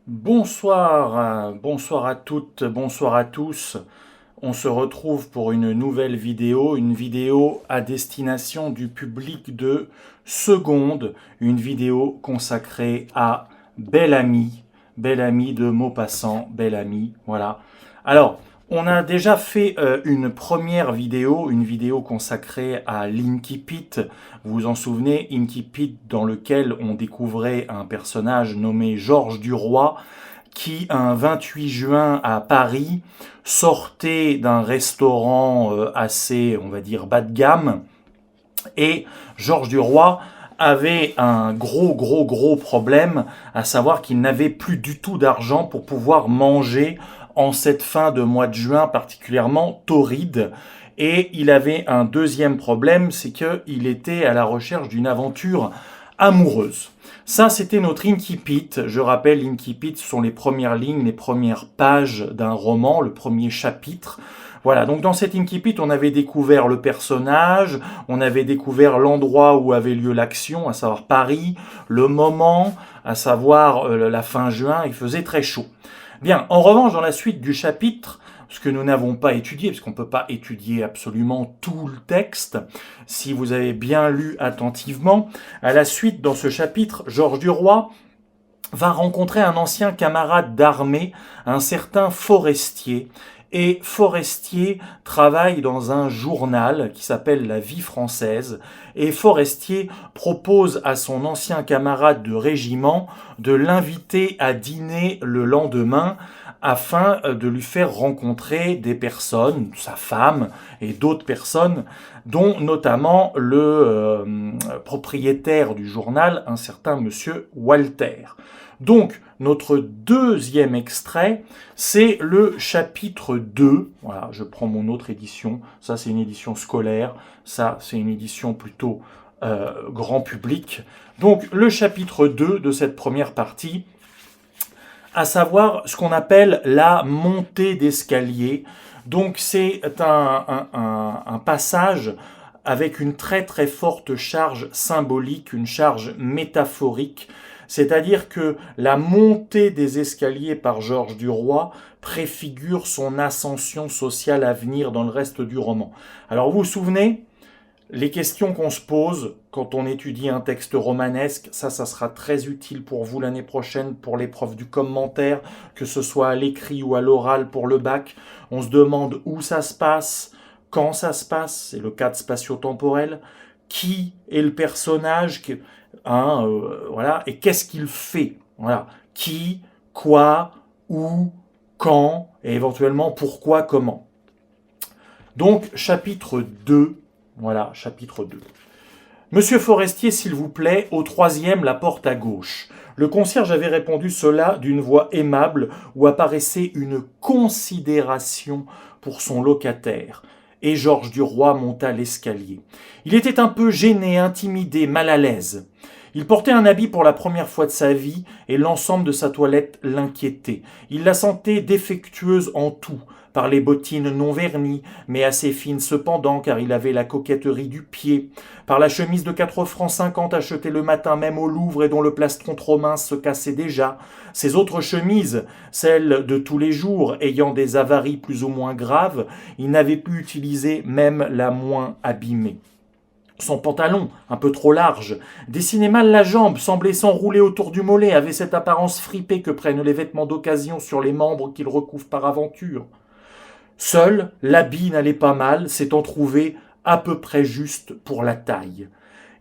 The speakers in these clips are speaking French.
Bonsoir à toutes, bonsoir à tous. On se retrouve pour une nouvelle vidéo, une vidéo à destination du public de seconde, une vidéo consacrée à Belle Amie de Maupassant, Belle Amie, voilà. Alors, on a déjà fait une première vidéo, une vidéo consacrée à l'Inkipit. Vous vous en souvenez, Inkipit dans lequel on découvrait un personnage nommé Georges Duroy qui, un 28 juin à Paris, sortait d'un restaurant assez, on va dire, bas de gamme. Et Georges Duroy avait un gros problème, à savoir qu'il n'avait plus du tout d'argent pour pouvoir manger en cette fin de mois de juin particulièrement torride. Et il avait un deuxième problème, c'est qu'il était à la recherche d'une aventure amoureuse. Ça, c'était notre incipit. Je rappelle, l'incipit, ce sont les premières lignes, les premières pages d'un roman, le premier chapitre. Voilà, donc dans cet incipit, on avait découvert le personnage, on avait découvert l'endroit où avait lieu l'action, à savoir Paris, le moment, à savoir la fin juin, il faisait très chaud. Bien, en revanche, dans la suite du chapitre, ce que nous n'avons pas étudié, parce qu'on ne peut pas étudier absolument tout le texte, si vous avez bien lu attentivement, à la suite, dans ce chapitre, Georges Duroy va rencontrer un ancien camarade d'armée, un certain Forestier. Et Forestier travaille dans un journal qui s'appelle La Vie française. Et Forestier propose à son ancien camarade de régiment de l'inviter à dîner le lendemain afin de lui faire rencontrer des personnes, sa femme et d'autres personnes, dont notamment le propriétaire du journal, un certain monsieur Walter. Donc, notre deuxième extrait, c'est le chapitre 2. Voilà, je prends mon autre édition. Ça, c'est une édition scolaire. Ça, c'est une édition plutôt grand public. Donc, le chapitre 2 de cette première partie, à savoir ce qu'on appelle la montée d'escalier. Donc, c'est un passage avec une très forte charge symbolique, une charge métaphorique. C'est-à-dire que la montée des escaliers par Georges Duroy préfigure son ascension sociale à venir dans le reste du roman. Alors vous vous souvenez, les questions qu'on se pose quand on étudie un texte romanesque, ça sera très utile pour vous l'année prochaine pour l'épreuve du commentaire, que ce soit à l'écrit ou à l'oral pour le bac. On se demande où ça se passe, quand ça se passe, c'est le cadre spatio-temporel, qui est le personnage, voilà, et qu'est-ce qu'il fait, voilà, qui, quoi, où, quand, et éventuellement pourquoi, comment. Donc, chapitre 2, voilà, chapitre 2. Monsieur Forestier, s'il vous plaît, au troisième, la porte à gauche. Le concierge avait répondu cela d'une voix aimable où apparaissait une considération pour son locataire. Et Georges Duroy monta l'escalier. Il était un peu gêné, intimidé, mal à l'aise. Il portait un habit pour la première fois de sa vie et l'ensemble de sa toilette l'inquiétait. Il la sentait défectueuse en tout, par les bottines non vernies, mais assez fines cependant, car il avait la coquetterie du pied, par la chemise de 4 francs 50 achetée le matin même au Louvre et dont le plastron trop mince se cassait déjà, ses autres chemises, celles de tous les jours, ayant des avaries plus ou moins graves, il n'avait pu utiliser même la moins abîmée. Son pantalon, un peu trop large, dessinait mal la jambe, semblait s'enrouler autour du mollet, avait cette apparence fripée que prennent les vêtements d'occasion sur les membres qu'ils recouvrent par aventure. Seul, l'habit n'allait pas mal, s'étant trouvé à peu près juste pour la taille.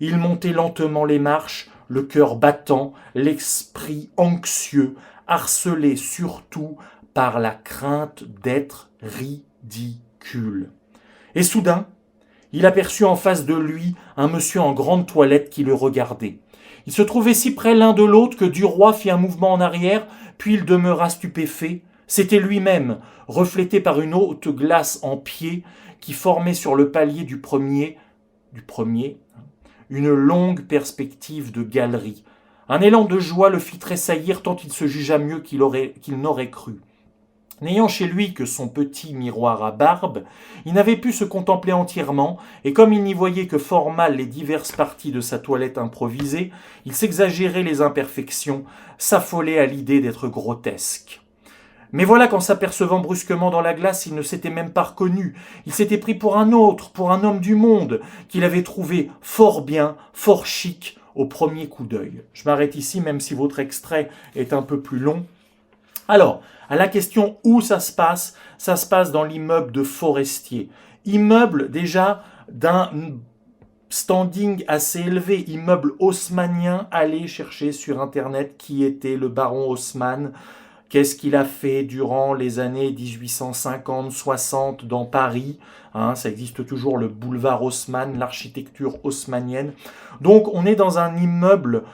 Il montait lentement les marches, le cœur battant, l'esprit anxieux, harcelé surtout par la crainte d'être ridicule. Et soudain, il aperçut en face de lui un monsieur en grande toilette qui le regardait. Ils se trouvaient si près l'un de l'autre que Duroy fit un mouvement en arrière, puis il demeura stupéfait. C'était lui-même, reflété par une haute glace en pied qui formait sur le palier du premier, une longue perspective de galerie. Un élan de joie le fit tressaillir tant il se jugea mieux qu'il n'aurait cru. N'ayant chez lui que son petit miroir à barbe, il n'avait pu se contempler entièrement, et comme il n'y voyait que fort mal les diverses parties de sa toilette improvisée, il s'exagérait les imperfections, s'affolait à l'idée d'être grotesque. Mais voilà qu'en s'apercevant brusquement dans la glace, il ne s'était même pas reconnu. Il s'était pris pour un autre, pour un homme du monde, qu'il avait trouvé fort bien, fort chic, au premier coup d'œil. Je m'arrête ici, même si votre extrait est un peu plus long. Alors, à la question où ça se passe dans l'immeuble de Forestier. Immeuble déjà d'un standing assez élevé, immeuble haussmannien. Allez chercher sur Internet qui était le baron Haussmann. Qu'est-ce qu'il a fait durant les années 1850-60 dans Paris, ça existe toujours, le boulevard Haussmann, l'architecture haussmannienne. Donc on est dans un immeuble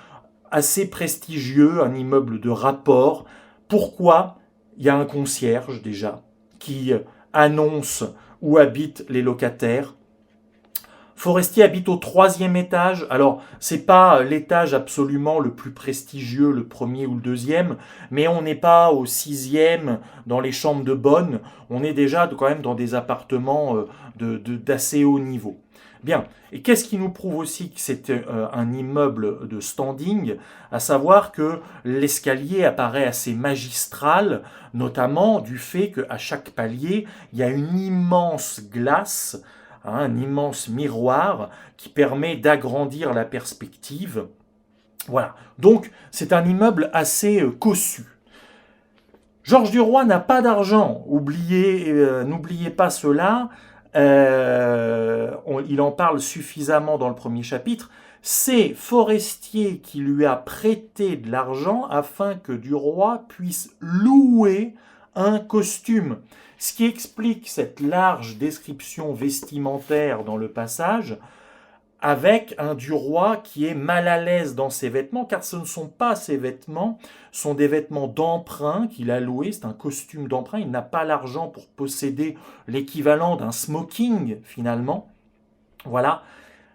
assez prestigieux, un immeuble de rapport. Pourquoi? Il y a un concierge déjà qui annonce où habitent les locataires. Forestier habite au 3e étage. Alors, c'est pas l'étage absolument le plus prestigieux, le premier ou le deuxième, mais on n'est pas au 6e dans les chambres de bonne. On est déjà quand même dans des appartements d'assez haut niveau. Bien. Et qu'est-ce qui nous prouve aussi que c'est un immeuble de standing? À savoir que l'escalier apparaît assez magistral, notamment du fait qu'à chaque palier, il y a une immense glace, un immense miroir qui permet d'agrandir la perspective. Voilà. Donc, c'est un immeuble assez cossu. Georges Duroy n'a pas d'argent. N'oubliez pas cela. Il en parle suffisamment dans le premier chapitre. C'est Forestier qui lui a prêté de l'argent afin que Duroy puisse louer un costume. Ce qui explique cette large description vestimentaire dans le passage, avec un Duroy qui est mal à l'aise dans ses vêtements, car ce ne sont pas ses vêtements, ce sont des vêtements d'emprunt qu'il a loués, c'est un costume d'emprunt, il n'a pas l'argent pour posséder l'équivalent d'un smoking, finalement. Voilà.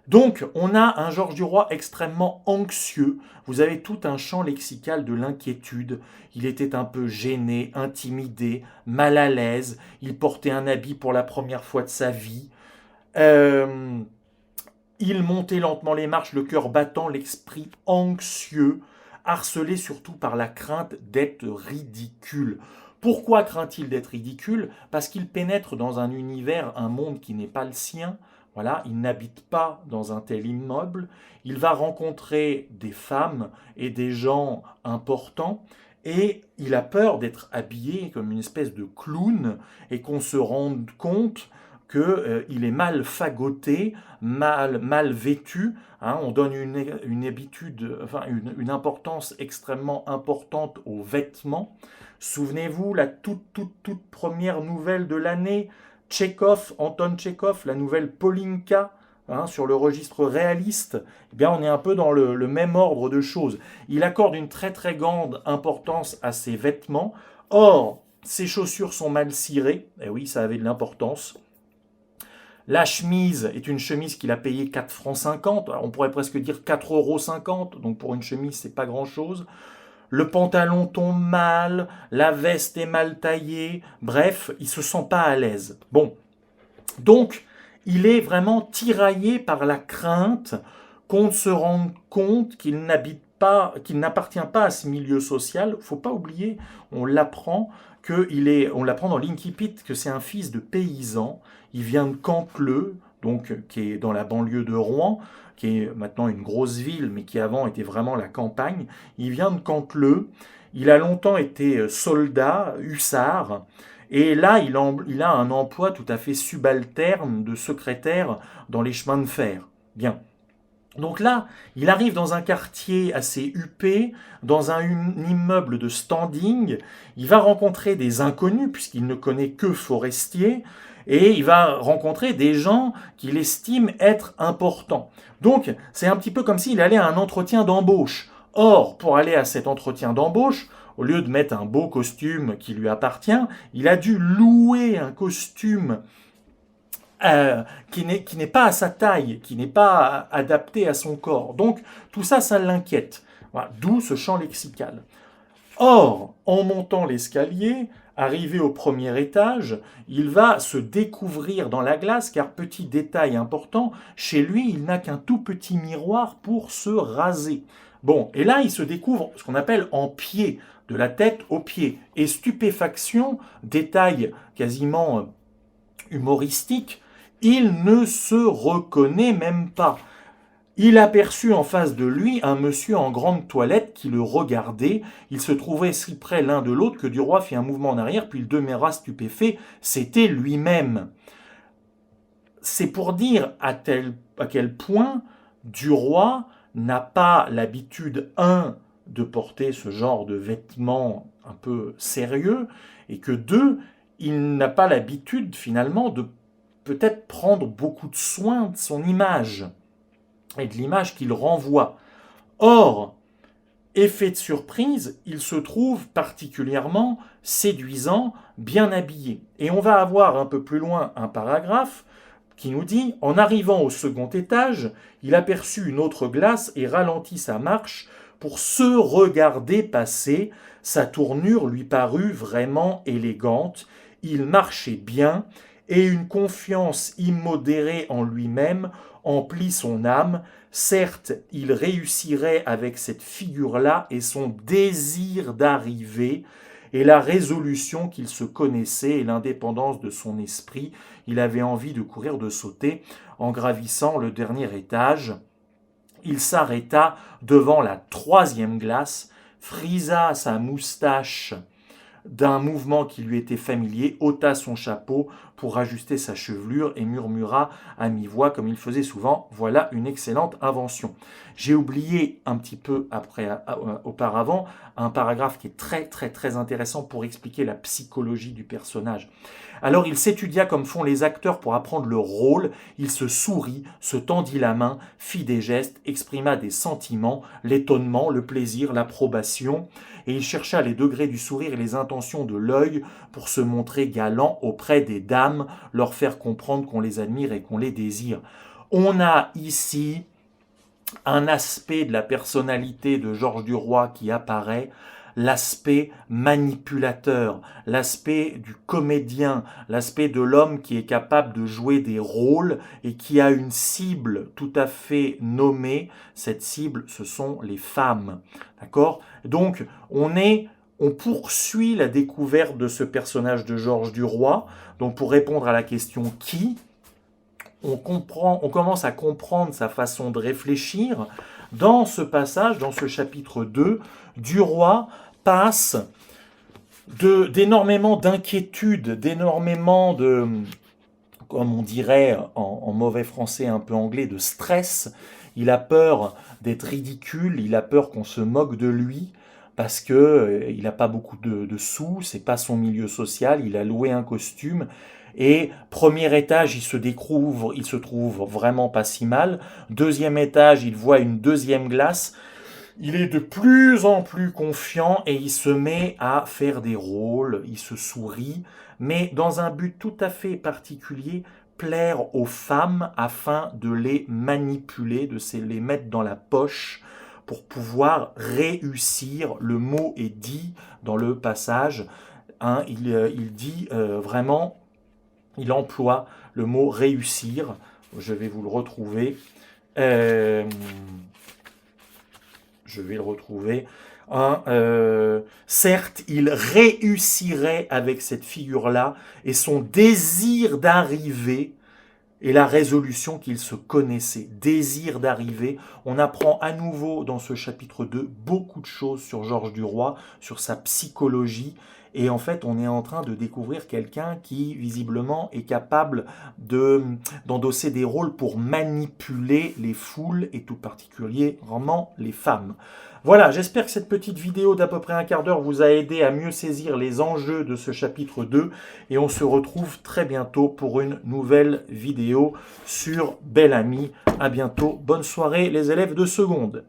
Donc, on a un Georges Duroy extrêmement anxieux. Vous avez tout un champ lexical de l'inquiétude. Il était un peu gêné, intimidé, mal à l'aise. Il portait un habit pour la première fois de sa vie. Il montait lentement les marches, le cœur battant, l'esprit anxieux, harcelé surtout par la crainte d'être ridicule. Pourquoi craint-il d'être ridicule? Parce qu'il pénètre dans un univers, un monde qui n'est pas le sien. Voilà, il n'habite pas dans un tel immeuble. Il va rencontrer des femmes et des gens importants et il a peur d'être habillé comme une espèce de clown et qu'on se rende compte qu'il est mal fagoté, mal vêtu. On donne une importance extrêmement importante aux vêtements. Souvenez-vous, la toute première nouvelle de l'année, Anton Tchekhov, la nouvelle Polinka, sur le registre réaliste, eh bien on est un peu dans le même ordre de choses. Il accorde une très très grande importance à ses vêtements. Or, ses chaussures sont mal cirées. Eh oui, ça avait de l'importance. La chemise est une chemise qu'il a payée 4 francs 50. Alors on pourrait presque dire 4,50 €. Donc pour une chemise, c'est pas grand-chose. Le pantalon tombe mal, la veste est mal taillée. Bref, il se sent pas à l'aise. Bon. Donc, il est vraiment tiraillé par la crainte qu'on se rende compte qu'il n'appartient pas à ce milieu social. Faut pas oublier, on l'apprend dans l'Incipit que c'est un fils de paysan. Il vient de Cantleux, donc qui est dans la banlieue de Rouen, qui est maintenant une grosse ville, mais qui avant était vraiment la campagne. Il vient de Cantleux. Il a longtemps été soldat, hussard. Et là, il a un emploi tout à fait subalterne de secrétaire dans les chemins de fer. Bien. Donc là, il arrive dans un quartier assez huppé, dans un immeuble de standing. Il va rencontrer des inconnus, puisqu'il ne connaît que Forestier, et il va rencontrer des gens qu'il estime être importants. Donc, c'est un petit peu comme s'il allait à un entretien d'embauche. Or, pour aller à cet entretien d'embauche, au lieu de mettre un beau costume qui lui appartient, il a dû louer un costume qui n'est pas à sa taille, qui n'est pas adapté à son corps. Donc tout ça, ça l'inquiète. Voilà, d'où ce champ lexical. Or, en montant l'escalier, arrivé au premier étage, il va se découvrir dans la glace, car petit détail important, chez lui, il n'a qu'un tout petit miroir pour se raser. Bon, et là, il se découvre ce qu'on appelle en pied, de la tête aux pieds. Et stupéfaction, détail quasiment humoristique, il ne se reconnaît même pas. Il aperçut en face de lui un monsieur en grande toilette qui le regardait. Ils se trouvaient si près l'un de l'autre que Duroy fit un mouvement en arrière, puis il demeura stupéfait. C'était lui-même. C'est pour dire à quel point Duroy n'a pas l'habitude, de porter ce genre de vêtements un peu sérieux, et que deux, il n'a pas l'habitude finalement de peut-être prendre beaucoup de soin de son image et de l'image qu'il renvoie. Or, effet de surprise, il se trouve particulièrement séduisant, bien habillé. Et on va avoir un peu plus loin un paragraphe qui nous dit « En arrivant au second étage, il aperçut une autre glace et ralentit sa marche pour se regarder passer. Sa tournure lui parut vraiment élégante. Il marchait bien et une confiance immodérée en lui-même emplit son âme. Certes, il réussirait avec cette figure-là et son désir d'arriver et la résolution qu'il se connaissait et l'indépendance de son esprit. Il avait envie de courir, de sauter. En gravissant le dernier étage, il s'arrêta devant la troisième glace, frisa sa moustache d'un mouvement qui lui était familier, ôta son chapeau pour ajuster sa chevelure et murmura à mi-voix comme il faisait souvent « Voilà une excellente invention ». J'ai oublié un petit peu auparavant un paragraphe qui est très intéressant pour expliquer la psychologie du personnage. Alors il s'étudia comme font les acteurs pour apprendre le rôle, il se sourit, se tendit la main, fit des gestes, exprima des sentiments, l'étonnement, le plaisir, l'approbation, et il chercha les degrés du sourire et les intentions de l'œil pour se montrer galant auprès des dames, leur faire comprendre qu'on les admire et qu'on les désire. On a ici un aspect de la personnalité de Georges Duroy qui apparaît, l'aspect manipulateur, l'aspect du comédien, l'aspect de l'homme qui est capable de jouer des rôles et qui a une cible tout à fait nommée. Cette cible, ce sont les femmes. D'accord ? Donc, on poursuit la découverte de ce personnage de Georges Duroy. Donc, pour répondre à la question « qui ?», on commence à comprendre sa façon de réfléchir. Dans ce passage, dans ce chapitre 2, Duroy passe d'énormément d'inquiétudes, d'énormément de, comme on dirait en mauvais français un peu anglais, de stress. Il a peur d'être ridicule, il a peur qu'on se moque de lui, parce que il n'a pas beaucoup de sous, c'est pas son milieu social, il a loué un costume. Et premier étage, il se trouve vraiment pas si mal. Deuxième étage, il voit une deuxième glace. Il est de plus en plus confiant et il se met à faire des rôles, il se sourit, mais dans un but tout à fait particulier, plaire aux femmes afin de les manipuler, de les mettre dans la poche pour pouvoir réussir. Le mot est dit dans le passage, hein, il dit vraiment... Il emploie le mot « réussir ». Je vais vous le retrouver. Je vais le retrouver. Certes, il réussirait avec cette figure-là et son désir d'arriver et la résolution qu'il se connaissait. Désir d'arriver. On apprend à nouveau dans ce chapitre 2 beaucoup de choses sur Georges Duroy, sur sa psychologie. Et en fait, on est en train de découvrir quelqu'un qui, visiblement, est capable d'endosser des rôles pour manipuler les foules, et tout particulièrement les femmes. Voilà, j'espère que cette petite vidéo d'à peu près un quart d'heure vous a aidé à mieux saisir les enjeux de ce chapitre 2. Et on se retrouve très bientôt pour une nouvelle vidéo sur Bel-Ami. À bientôt, bonne soirée les élèves de seconde.